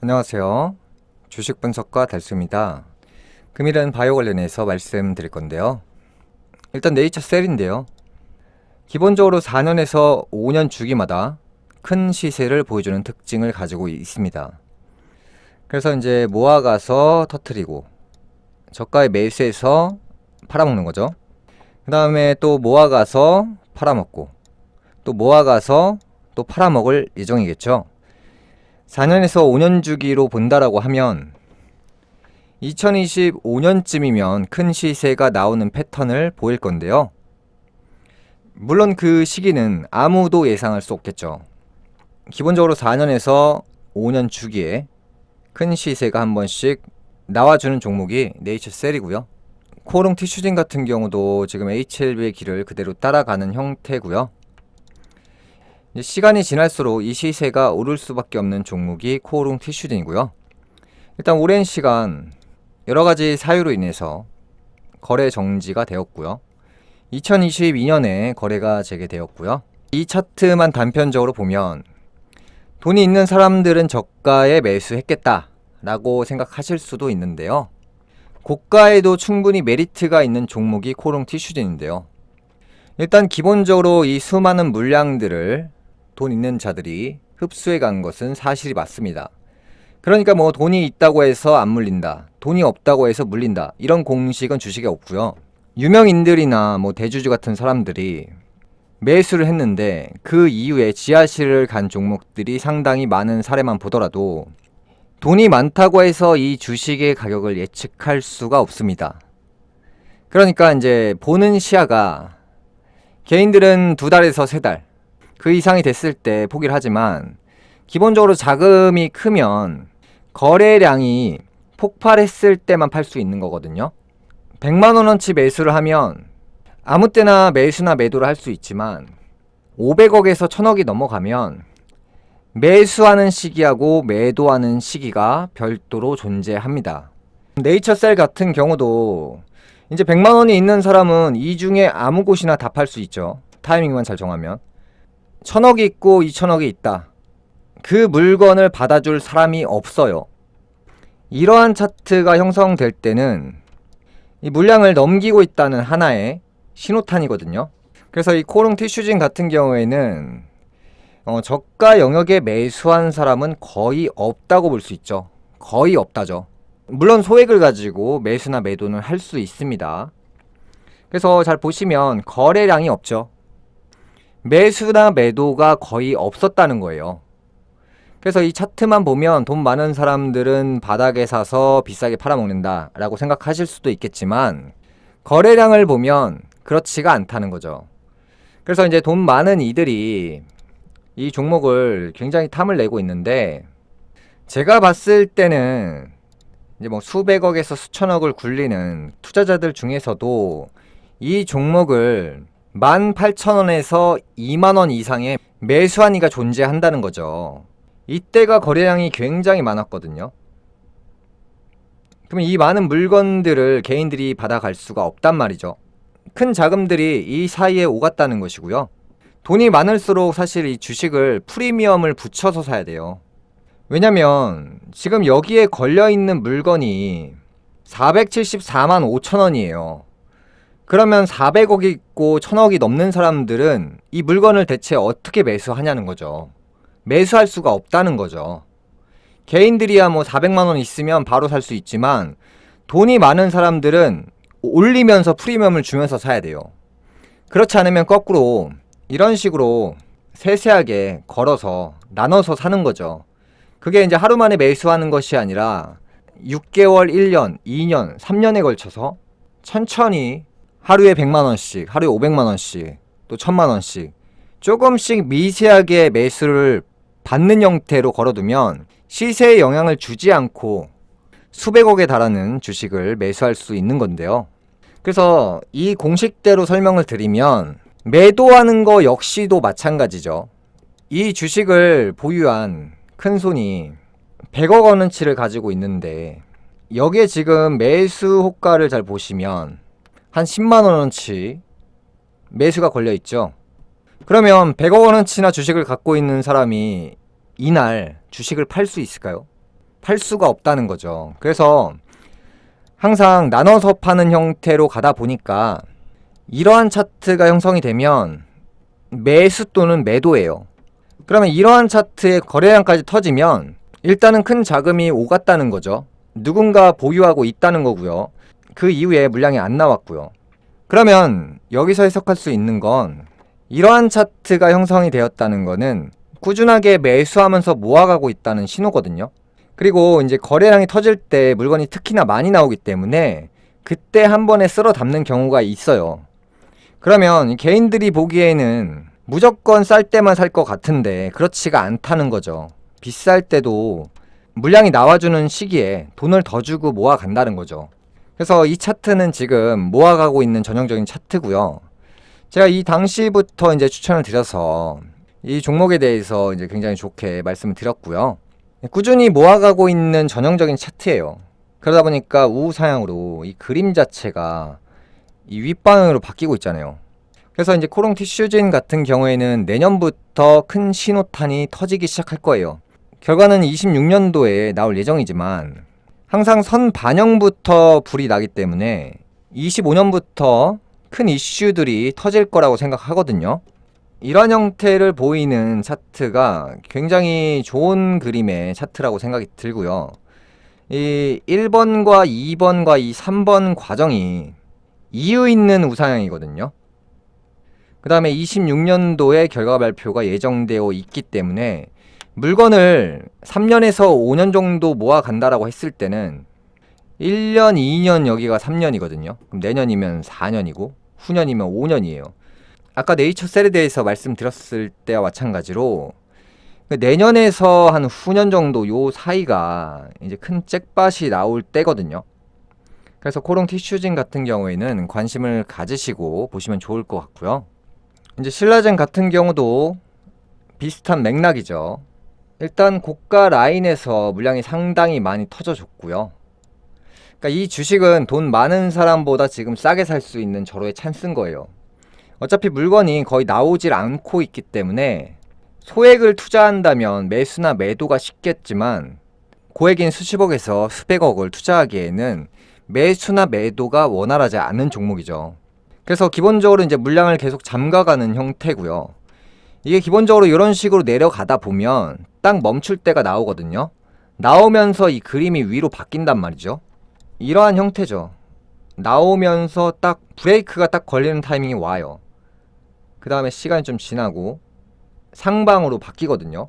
안녕하세요. 주식 분석가 달수입니다. 금일은 바이오 관련해서 말씀드릴 건데요. 일단 네이처셀인데요. 기본적으로 4년에서 5년 주기마다 큰 시세를 보여주는 특징을 가지고 있습니다. 그래서 이제 모아가서 터트리고 저가에 매수해서 팔아먹는 거죠. 그 다음에 또 모아가서 팔아먹고 또 모아가서 또 팔아먹을 예정이겠죠. 4년에서 5년 주기로 본다라고 하면 2025년쯤이면 큰 시세가 나오는 패턴을 보일 건데요. 물론 그 시기는 아무도 예상할 수 없겠죠. 기본적으로 4년에서 5년 주기에 큰 시세가 한 번씩 나와주는 종목이 네이처셀이고요. 코오롱 티슈진 같은 경우도 지금 HLB의 길을 그대로 따라가는 형태고요. 시간이 지날수록 이 시세가 오를 수밖에 없는 종목이 코오롱 티슈진이고요. 일단 오랜 시간 여러가지 사유로 인해서 거래 정지가 되었고요. 2022년에 거래가 재개되었고요. 이 차트만 단편적으로 보면 돈이 있는 사람들은 저가에 매수했겠다 라고 생각하실 수도 있는데요. 고가에도 충분히 메리트가 있는 종목이 코오롱 티슈진인데요. 일단 기본적으로 이 수많은 물량들을 돈 있는 자들이 흡수해 간 것은 사실이 맞습니다. 그러니까 뭐 돈이 있다고 해서 안 물린다, 돈이 없다고 해서 물린다, 이런 공식은 주식에 없고요. 유명인들이나 뭐 대주주 같은 사람들이 매수를 했는데 그 이후에 지하실을 간 종목들이 상당히 많은 사례만 보더라도 돈이 많다고 해서 이 주식의 가격을 예측할 수가 없습니다. 그러니까 이제 보는 시야가 개인들은 2달에서 3달 그 이상이 됐을 때 포기를 하지만 기본적으로 자금이 크면 거래량이 폭발했을 때만 팔 수 있는 거거든요. 100만원어치 매수를 하면 아무 때나 매수나 매도를 할 수 있지만 500억에서 1000억이 넘어가면 매수하는 시기하고 매도하는 시기가 별도로 존재합니다. 네이처셀 같은 경우도 이제 100만원이 있는 사람은 이 중에 아무 곳이나 다 팔 수 있죠. 타이밍만 잘 정하면. 1000억이 있고 2000억이 있다. 그 물건을 받아줄 사람이 없어요. 이러한 차트가 형성될 때는 이 물량을 넘기고 있다는 하나의 신호탄이거든요. 그래서 이 코오롱 티슈진 같은 경우에는 저가 영역에 매수한 사람은 거의 없다고 볼 수 있죠. 거의 없다죠. 물론 소액을 가지고 매수나 매도는 할 수 있습니다. 그래서 잘 보시면 거래량이 없죠. 매수나 매도가 거의 없었다는 거예요. 그래서 이 차트만 보면 돈 많은 사람들은 바닥에 사서 비싸게 팔아먹는다 라고 생각하실 수도 있겠지만 거래량을 보면 그렇지가 않다는 거죠. 그래서 이제 돈 많은 이들이 이 종목을 굉장히 탐을 내고 있는데, 제가 봤을 때는 이제 뭐 수백억에서 수천억을 굴리는 투자자들 중에서도 이 종목을 18,000원에서 2만원 이상의 매수한이가 존재한다는 거죠. 이때가 거래량이 굉장히 많았거든요. 그럼 이 많은 물건들을 개인들이 받아갈 수가 없단 말이죠. 큰 자금들이 이 사이에 오갔다는 것이고요. 돈이 많을수록 사실 이 주식을 프리미엄을 붙여서 사야 돼요. 왜냐면 지금 여기에 걸려있는 물건이 474만 5천원이에요. 그러면 400억이 있고 1000억이 넘는 사람들은 이 물건을 대체 어떻게 매수하냐는 거죠. 매수할 수가 없다는 거죠. 개인들이야 뭐 400만원 있으면 바로 살 수 있지만 돈이 많은 사람들은 올리면서 프리미엄을 주면서 사야 돼요. 그렇지 않으면 거꾸로 이런 식으로 세세하게 걸어서 나눠서 사는 거죠. 그게 이제 하루 만에 매수하는 것이 아니라 6개월, 1년, 2년, 3년에 걸쳐서 천천히 하루에 100만원씩, 하루에 500만원씩, 또 1000만원씩 조금씩 미세하게 매수를 받는 형태로 걸어두면 시세에 영향을 주지 않고 수백억에 달하는 주식을 매수할 수 있는 건데요. 그래서 이 공식대로 설명을 드리면 매도하는 거 역시도 마찬가지죠. 이 주식을 보유한 큰손이 100억 원어치를 가지고 있는데 여기에 지금 매수 호가를 잘 보시면 한 10만 원어치 매수가 걸려 있죠. 그러면 100억 원어치나 주식을 갖고 있는 사람이 이날 주식을 팔 수 있을까요? 팔 수가 없다는 거죠. 그래서 항상 나눠서 파는 형태로 가다 보니까 이러한 차트가 형성이 되면 매수 또는 매도예요. 그러면 이러한 차트의 거래량까지 터지면 일단은 큰 자금이 오갔다는 거죠. 누군가 보유하고 있다는 거고요. 그 이후에 물량이 안 나왔고요. 그러면 여기서 해석할 수 있는 건 이러한 차트가 형성이 되었다는 거는 꾸준하게 매수하면서 모아가고 있다는 신호거든요. 그리고 이제 거래량이 터질 때 물건이 특히나 많이 나오기 때문에 그때 한 번에 쓸어 담는 경우가 있어요. 그러면 개인들이 보기에는 무조건 쌀 때만 살 것 같은데 그렇지가 않다는 거죠. 비쌀 때도 물량이 나와주는 시기에 돈을 더 주고 모아간다는 거죠. 그래서 이 차트는 지금 모아가고 있는 전형적인 차트고요. 제가 이 당시부터 이제 추천을 드려서 이 종목에 대해서 이제 굉장히 좋게 말씀을 드렸고요. 꾸준히 모아가고 있는 전형적인 차트예요. 그러다 보니까 우상향으로 이 그림 자체가 이 윗방향으로 바뀌고 있잖아요. 그래서 이제 코롱 티슈진 같은 경우에는 내년부터 큰 신호탄이 터지기 시작할 거예요. 결과는 26년도에 나올 예정이지만 항상 선 반영부터 불이 나기 때문에 25년부터 큰 이슈들이 터질 거라고 생각하거든요. 이런 형태를 보이는 차트가 굉장히 좋은 그림의 차트라고 생각이 들고요. 이 1번과 2번과 이 3번 과정이 이유 있는 우상향이거든요. 그 다음에 26년도에 결과 발표가 예정되어 있기 때문에 물건을 3년에서 5년 정도 모아간다라고 했을 때는 1년, 2년 여기가 3년이거든요. 그럼 내년이면 4년이고 후년이면 5년이에요. 아까 네이처셀에 대해서 말씀드렸을 때와 마찬가지로 내년에서 한 후년 정도 요 사이가 이제 큰 잭밭이 나올 때거든요. 그래서 코롱 티슈진 같은 경우에는 관심을 가지시고 보시면 좋을 것 같고요. 이제 신라젠 같은 경우도 비슷한 맥락이죠. 일단 고가 라인에서 물량이 상당히 많이 터져줬고요. 그러니까 이 주식은 돈 많은 사람보다 지금 싸게 살 수 있는 절호의 찬스인 거예요. 어차피 물건이 거의 나오질 않고 있기 때문에 소액을 투자한다면 매수나 매도가 쉽겠지만 고액인 수십억에서 수백억을 투자하기에는 매수나 매도가 원활하지 않은 종목이죠. 그래서 기본적으로 이제 물량을 계속 잠가가는 형태고요. 이게 기본적으로 이런 식으로 내려가다 보면 딱 멈출 때가 나오거든요. 나오면서 이 그림이 위로 바뀐단 말이죠. 이러한 형태죠. 나오면서 딱 브레이크가 딱 걸리는 타이밍이 와요. 그 다음에 시간이 좀 지나고 상방으로 바뀌거든요.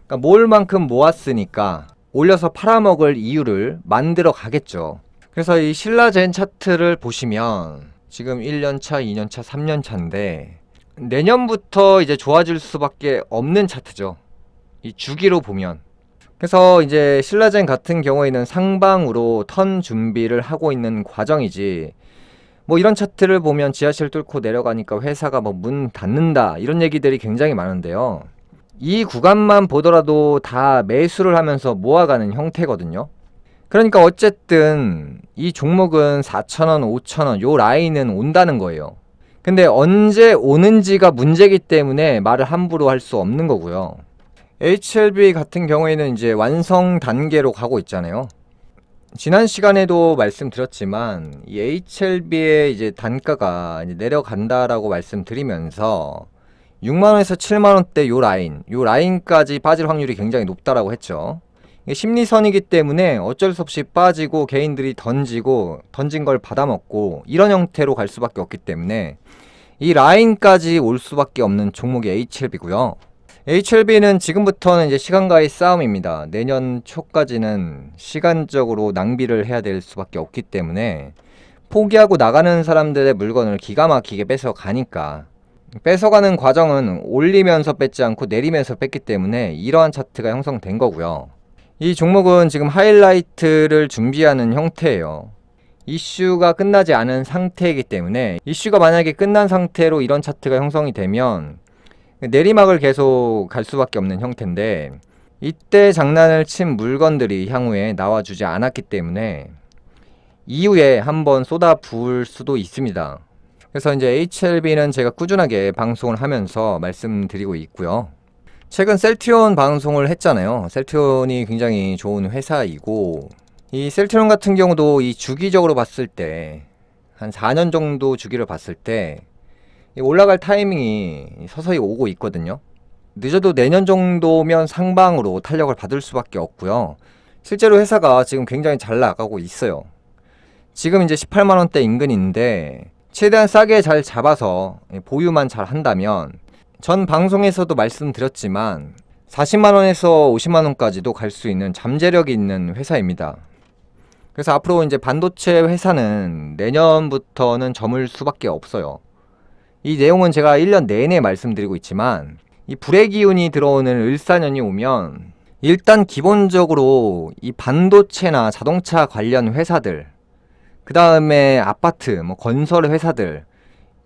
그러니까 모을 만큼 모았으니까 올려서 팔아먹을 이유를 만들어 가겠죠. 그래서 이 신라젠 차트를 보시면 지금 1년차, 2년차, 3년차인데 내년부터 이제 좋아질 수밖에 없는 차트죠. 이 주기로 보면. 그래서 이제 신라젠 같은 경우에는 상방으로 턴 준비를 하고 있는 과정이지, 뭐 이런 차트를 보면 지하실 뚫고 내려가니까 회사가 뭐 문 닫는다 이런 얘기들이 굉장히 많은데요. 이 구간만 보더라도 다 매수를 하면서 모아가는 형태거든요. 그러니까 어쨌든 이 종목은 4,000원, 5,000원 요 라인은 온다는 거예요. 근데 언제 오는지가 문제이기 때문에 말을 함부로 할 수 없는 거고요. HLB 같은 경우에는 이제 완성 단계로 가고 있잖아요. 지난 시간에도 말씀드렸지만 이 HLB의 이제 단가가 이제 내려간다라고 말씀드리면서 6만원에서 7만원대 요 라인까지 빠질 확률이 굉장히 높다라고 했죠. 이게 심리선이기 때문에 어쩔 수 없이 빠지고 개인들이 던진 걸 받아먹고 이런 형태로 갈 수밖에 없기 때문에 이 라인까지 올 수밖에 없는 종목이 HLB고요. HLB는 지금부터는 이제 시간과의 싸움입니다. 내년 초까지는 시간적으로 낭비를 해야 될 수밖에 없기 때문에 포기하고 나가는 사람들의 물건을 기가 막히게 뺏어가니까, 뺏어가는 과정은 올리면서 뺏지 않고 내리면서 뺐기 때문에 이러한 차트가 형성된 거고요. 이 종목은 지금 하이라이트를 준비하는 형태예요. 이슈가 끝나지 않은 상태이기 때문에 이슈가 만약에 끝난 상태로 이런 차트가 형성이 되면 내리막을 계속 갈 수밖에 없는 형태인데, 이때 장난을 친 물건들이 향후에 나와주지 않았기 때문에 이후에 한번 쏟아 부을 수도 있습니다. 그래서 이제 HLB는 제가 꾸준하게 방송을 하면서 말씀드리고 있고요. 최근 셀트리온 방송을 했잖아요. 셀트리온이 굉장히 좋은 회사이고, 이 셀트리온 같은 경우도 이 주기적으로 봤을 때 한 4년 정도 주기를 봤을 때 올라갈 타이밍이 서서히 오고 있거든요. 늦어도 내년 정도면 상방으로 탄력을 받을 수밖에 없고요. 실제로 회사가 지금 굉장히 잘 나가고 있어요. 지금 이제 18만원대 인근인데 최대한 싸게 잘 잡아서 보유만 잘 한다면, 전 방송에서도 말씀드렸지만 40만원에서 50만원까지도 갈 수 있는 잠재력이 있는 회사입니다. 그래서 앞으로 이제 반도체 회사는 내년부터는 저물 수밖에 없어요. 이 내용은 제가 1년 내내 말씀드리고 있지만, 이 불의 기운이 들어오는 을사년이 오면 일단 기본적으로 이 반도체나 자동차 관련 회사들, 그 다음에 아파트, 건설 회사들,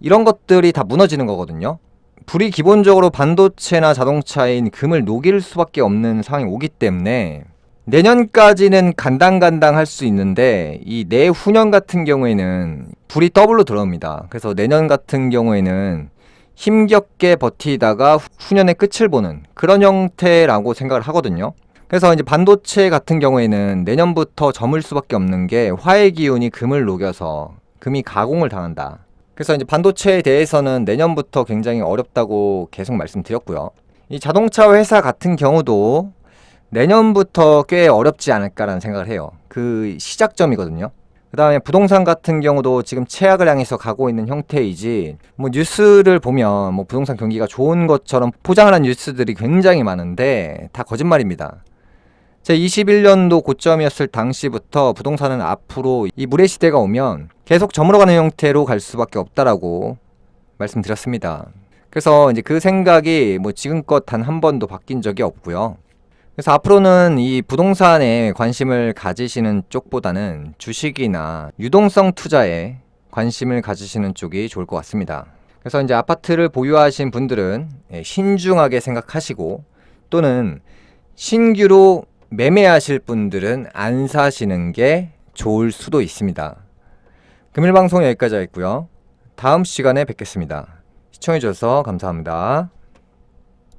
이런 것들이 다 무너지는 거거든요. 불이 기본적으로 반도체나 자동차인 금을 녹일 수밖에 없는 상황이 오기 때문에 내년까지는 간당간당 할 수 있는데, 이 내후년 같은 경우에는 불이 더블로 들어옵니다. 그래서 내년 같은 경우에는 힘겹게 버티다가 후년의 끝을 보는 그런 형태라고 생각을 하거든요. 그래서 이제 반도체 같은 경우에는 내년부터 저물 수밖에 없는 게 화의 기운이 금을 녹여서 금이 가공을 당한다. 그래서 이제 반도체에 대해서는 내년부터 굉장히 어렵다고 계속 말씀드렸고요. 이 자동차 회사 같은 경우도 내년부터 꽤 어렵지 않을까라는 생각을 해요. 그 시작점이거든요. 그 다음에 부동산 같은 경우도 지금 최악을 향해서 가고 있는 형태이지, 뉴스를 보면 부동산 경기가 좋은 것처럼 포장을 한 뉴스들이 굉장히 많은데 다 거짓말입니다. 제 21년도 고점이었을 당시부터 부동산은 앞으로 이 물의 시대가 오면 계속 저물어가는 형태로 갈 수밖에 없다라고 말씀드렸습니다. 그래서 이제 그 생각이 지금껏 단 한 번도 바뀐 적이 없고요. 그래서 앞으로는 이 부동산에 관심을 가지시는 쪽보다는 주식이나 유동성 투자에 관심을 가지시는 쪽이 좋을 것 같습니다. 그래서 이제 아파트를 보유하신 분들은 신중하게 생각하시고, 또는 신규로 매매하실 분들은 안 사시는 게 좋을 수도 있습니다. 금일 방송 여기까지 하겠고요. 다음 시간에 뵙겠습니다. 시청해주셔서 감사합니다.